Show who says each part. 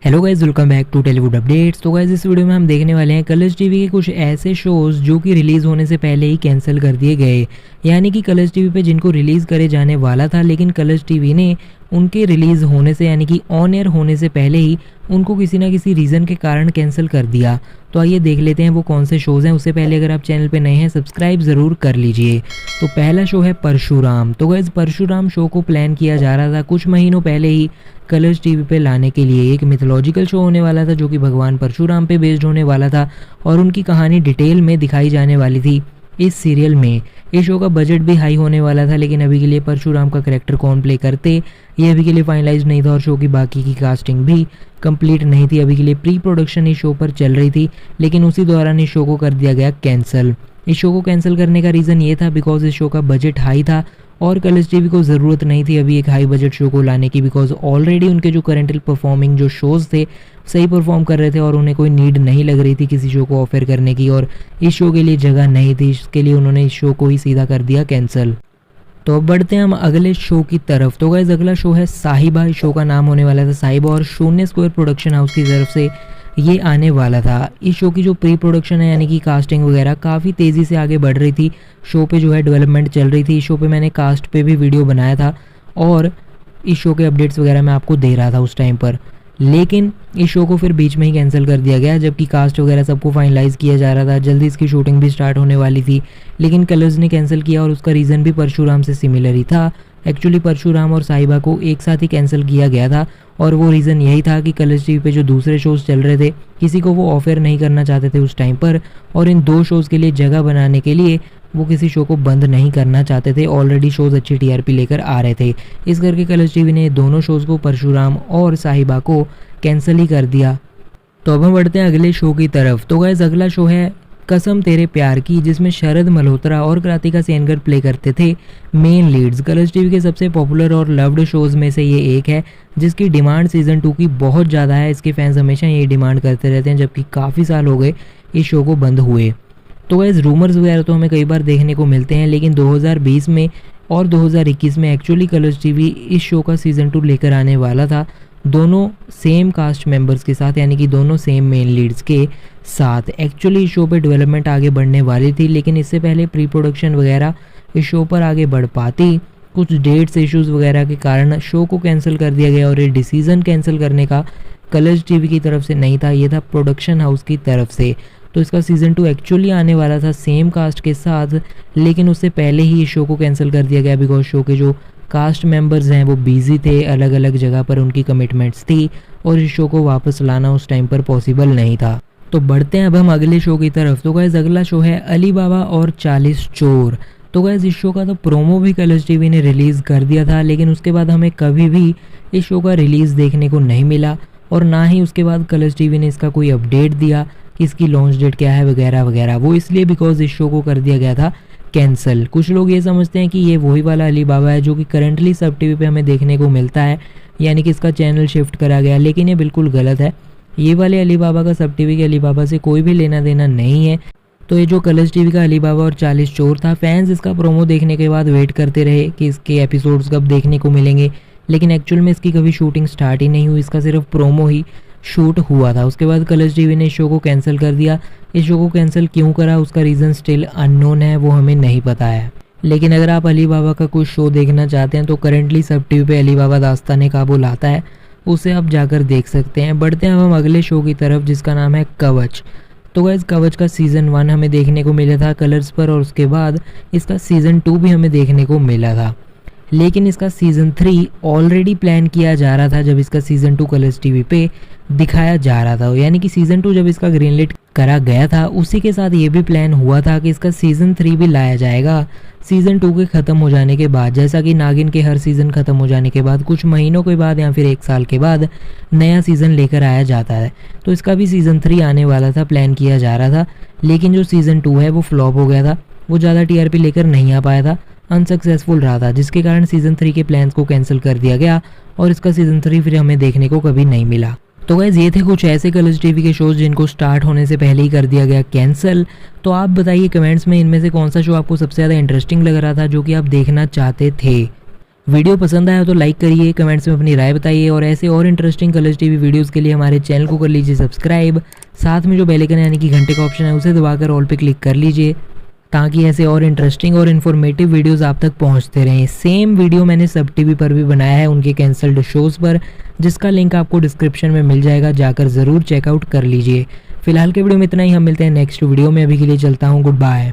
Speaker 1: Hello guys, welcome back to Tollywood updates. तो guys, इस video में हम देखने वाले हैं कलर्स टीवी के कुछ ऐसे शोज़ जो कि रिलीज़ होने से पहले ही कैंसिल कर दिए गए। यानी कि कलर्स टीवी पे जिनको रिलीज़ करे जाने वाला था, लेकिन कलर्स टीवी ने उनके रिलीज़ होने से यानी कि ऑन एयर होने से पहले ही उनको किसी ना किसी रीज़न के कारण कैंसिल कर दिया। तो आइए देख लेते हैं वो कौन से शोज़ हैं। उससे पहले अगर आप चैनल पे नए हैं, सब्सक्राइब ज़रूर कर लीजिए। तो पहला शो है परशुराम। तो गाइस, परशुराम शो को प्लान किया जा रहा था कुछ महीनों पहले ही कलर्स टीवी पे लाने के लिए। एक मिथोलॉजिकल शो होने वाला था जो कि भगवान परशुराम पे बेस्ड होने वाला था और उनकी कहानी डिटेल में दिखाई जाने वाली थी इस सीरियल में। इस शो का बजट भी हाई होने वाला था, लेकिन अभी के लिए परशुराम का कैरेक्टर कौन प्ले करते ये अभी के लिए फाइनलाइज नहीं था और शो की बाकी की कास्टिंग भी कंप्लीट नहीं थी। अभी के लिए प्री प्रोडक्शन इस शो पर चल रही थी, लेकिन उसी दौरान इस शो को कर दिया गया कैंसिल। इस शो को कैंसिल करने का रीज़न ये था बिकॉज इस शो का बजट हाई था और कलर्स टीवी को ज़रूरत नहीं थी अभी एक हाई बजट शो को लाने की, बिकॉज ऑलरेडी उनके जो करेंटली परफॉर्मिंग जो शोज़ थे सही परफॉर्म कर रहे थे और उन्हें कोई नीड नहीं लग रही थी किसी शो को ऑफर करने की, और इस शो के लिए जगह नहीं थी। इसके लिए उन्होंने इस शो को ही सीधा कर दिया कैंसिल। तो अब बढ़ते हैं हम अगले शो की तरफ। तो गाइस, अगला शो है साहिबा। इस शो का नाम होने वाला था साहिबा और शून्य स्क्वायर प्रोडक्शन हाउस की तरफ से ये आने वाला था। इस शो की जो प्री प्रोडक्शन है यानी कि कास्टिंग वगैरह काफ़ी तेज़ी से आगे बढ़ रही थी। शो पे जो है डेवलपमेंट चल रही थी। इस शो पे मैंने कास्ट पे भी वीडियो बनाया था और इस शो के अपडेट्स वगैरह मैं आपको दे रहा था उस टाइम पर, लेकिन इस शो को फिर बीच में ही कैंसिल कर दिया गया जबकि कास्ट वगैरह सबको फाइनलाइज़ किया जा रहा था। जल्दी इसकी शूटिंग भी स्टार्ट होने वाली थी, लेकिन कलर्स ने कैंसिल किया और उसका रीज़न भी परशुराम से सिमिलर ही था। एक्चुअली परशुराम और साहिबा को एक साथ ही कैंसिल किया गया था और वो रीज़न यही था कि कलर्स टीवी पे जो दूसरे शोज़ चल रहे थे किसी को वो ऑफर नहीं करना चाहते थे उस टाइम पर, और इन दो शोज़ के लिए जगह बनाने के लिए वो किसी शो को बंद नहीं करना चाहते थे। ऑलरेडी शोज़ अच्छी टीआरपी लेकर आ रहे थे, इस करके कलर्स टीवी ने दोनों शोज़ को, परशुराम और साहिबा को, कैंसिल ही कर दिया। तो अब हम बढ़ते हैं अगले शो की तरफ। तो गाइस, अगला शो है कसम तेरे प्यार की, जिसमें शरद मल्होत्रा और कृतिका सेनगर प्ले करते थे मेन लीड्स। कलर्स टीवी के सबसे पॉपुलर और लव्ड शोज़ में से ये एक है जिसकी डिमांड सीज़न 2 की बहुत ज़्यादा है। इसके फैंस हमेशा ये डिमांड करते रहते हैं, जबकि काफ़ी साल हो गए इस शो को बंद हुए। तो गाइस, रूमर्स वगैरह तो हमें कई बार देखने को मिलते हैं, लेकिन 2020 में और 2021 में एक्चुअली कलर्स टीवी इस शो का सीज़न 2 लेकर आने वाला था, दोनों सेम कास्ट मेंबर्स के साथ, यानी कि दोनों सेम मेन लीड्स के साथ। एक्चुअली इस शो पे डेवलपमेंट आगे बढ़ने वाली थी, लेकिन इससे पहले प्री प्रोडक्शन वगैरह इस शो पर आगे बढ़ पाती, कुछ डेट्स इश्यूज़ वगैरह के कारण शो को कैंसिल कर दिया गया। और ये डिसीज़न कैंसिल करने का कलर्स टीवी की तरफ से नहीं था, ये था प्रोडक्शन हाउस की तरफ से। तो इसका सीज़न 2 एक्चुअली आने वाला था सेम कास्ट के साथ, लेकिन उससे पहले ही इस शो को कैंसिल कर दिया गया बिकॉज शो के जो कास्ट मेंबर्स हैं वो बिजी थे, अलग अलग जगह पर उनकी कमिटमेंट्स थी और इस शो को वापस लाना उस टाइम पर पॉसिबल नहीं था। तो बढ़ते हैं अब हम अगले शो की तरफ। तो गाइस, अगला शो है अली बाबा और 40 चोर। तो गाइस, इस शो का तो प्रोमो भी कलर्स टीवी ने रिलीज़ कर दिया था, लेकिन उसके बाद हमें कभी भी इस शो का रिलीज़ देखने को नहीं मिला और ना ही उसके बाद कलर्स टीवी ने इसका कोई अपडेट दिया कि इसकी लॉन्च डेट क्या है वगैरह वगैरह। वो इसलिए बिकॉज इस शो को कर दिया गया था कैंसिल। कुछ लोग ये समझते हैं कि ये वही वाला अली बाबा है जो कि करंटली सब टीवी पे हमें देखने को मिलता है, यानी कि इसका चैनल शिफ्ट करा गया, लेकिन ये बिल्कुल गलत है। ये वाले अली बाबा का सब टीवी के अली बाबा से कोई भी लेना देना नहीं है। तो ये जो कलर्स टीवी का अली बाबा और 40 चोर था, फैंस इसका प्रोमो देखने के बाद वेट करते रहे कि इसके एपिसोड्स कब देखने को मिलेंगे, लेकिन एक्चुअल में इसकी कभी शूटिंग स्टार्ट ही नहीं हुई, इसका सिर्फ प्रोमो ही शूट हुआ था। उसके बाद कलर्स टीवी ने इस शो को कैंसिल कर दिया। इस शो को कैंसिल क्यों करा उसका रीज़न स्टिल अननोन है, वो हमें नहीं पता है। लेकिन अगर आप अली बाबा का कुछ शो देखना चाहते हैं तो करंटली सब टीवी पे अली बाबा दास्तान काबुल आता है, उसे आप जाकर देख सकते हैं। बढ़ते हैं हम अगले शो की तरफ जिसका नाम है कवच। तो गाइस, कवच का सीज़न 1 हमें देखने को मिला था कलर्स पर और उसके बाद इसका सीज़न 2 भी हमें देखने को मिला था, लेकिन इसका सीज़न 3 ऑलरेडी प्लान किया जा रहा था जब इसका सीज़न 2 कलर्स टीवी पे दिखाया जा रहा था। यानी कि सीज़न 2 जब इसका ग्रीनलिट करा गया था उसी के साथ ये भी प्लान हुआ था कि इसका सीज़न 3 भी लाया जाएगा सीज़न 2 के ख़त्म हो जाने के बाद। जैसा कि नागिन के हर सीज़न ख़त्म हो जाने के बाद कुछ महीनों के बाद या फिर 1 साल के बाद नया सीज़न लेकर आया जाता है, तो इसका भी सीज़न 3 आने वाला था, प्लान किया जा रहा था। लेकिन जो सीज़न 2 है वो फ्लॉप हो गया था, वो ज़्यादा टीआरपी लेकर नहीं आ पाया था, अनसक्सेसफुल रहा था, जिसके कारण सीज़न 3 के प्लान्स को कैंसिल कर दिया गया और इसका सीज़न 3 फिर हमें देखने को कभी नहीं मिला। तो गाइस, ये थे कुछ ऐसे कलर्स टीवी के शोज़ जिनको स्टार्ट होने से पहले ही कर दिया गया कैंसिल। तो आप बताइए कमेंट्स में इनमें से कौन सा शो आपको सबसे ज़्यादा इंटरेस्टिंग लग रहा था, जो कि आप देखना चाहते थे। वीडियो पसंद आया तो लाइक करिए, कमेंट्स में अपनी राय बताइए और ऐसे और इंटरेस्टिंग कलर्स टीवी वीडियोस के लिए हमारे चैनल को कर लीजिए सब्सक्राइब। साथ में जो बेल आइकन यानी कि घंटे का ऑप्शन है उसे दबाकर ऑल पे क्लिक कर लीजिए ताकि ऐसे और इंटरेस्टिंग और इन्फॉर्मेटिव वीडियोस आप तक पहुंचते रहें। सेम वीडियो मैंने सब टीवी पर भी बनाया है उनके कैंसल्ड शोज़ पर, जिसका लिंक आपको डिस्क्रिप्शन में मिल जाएगा, जाकर ज़रूर चेकआउट कर लीजिए। फिलहाल के वीडियो में इतना ही, हम मिलते हैं नेक्स्ट वीडियो में। अभी के लिए चलता हूँ, गुड बाय।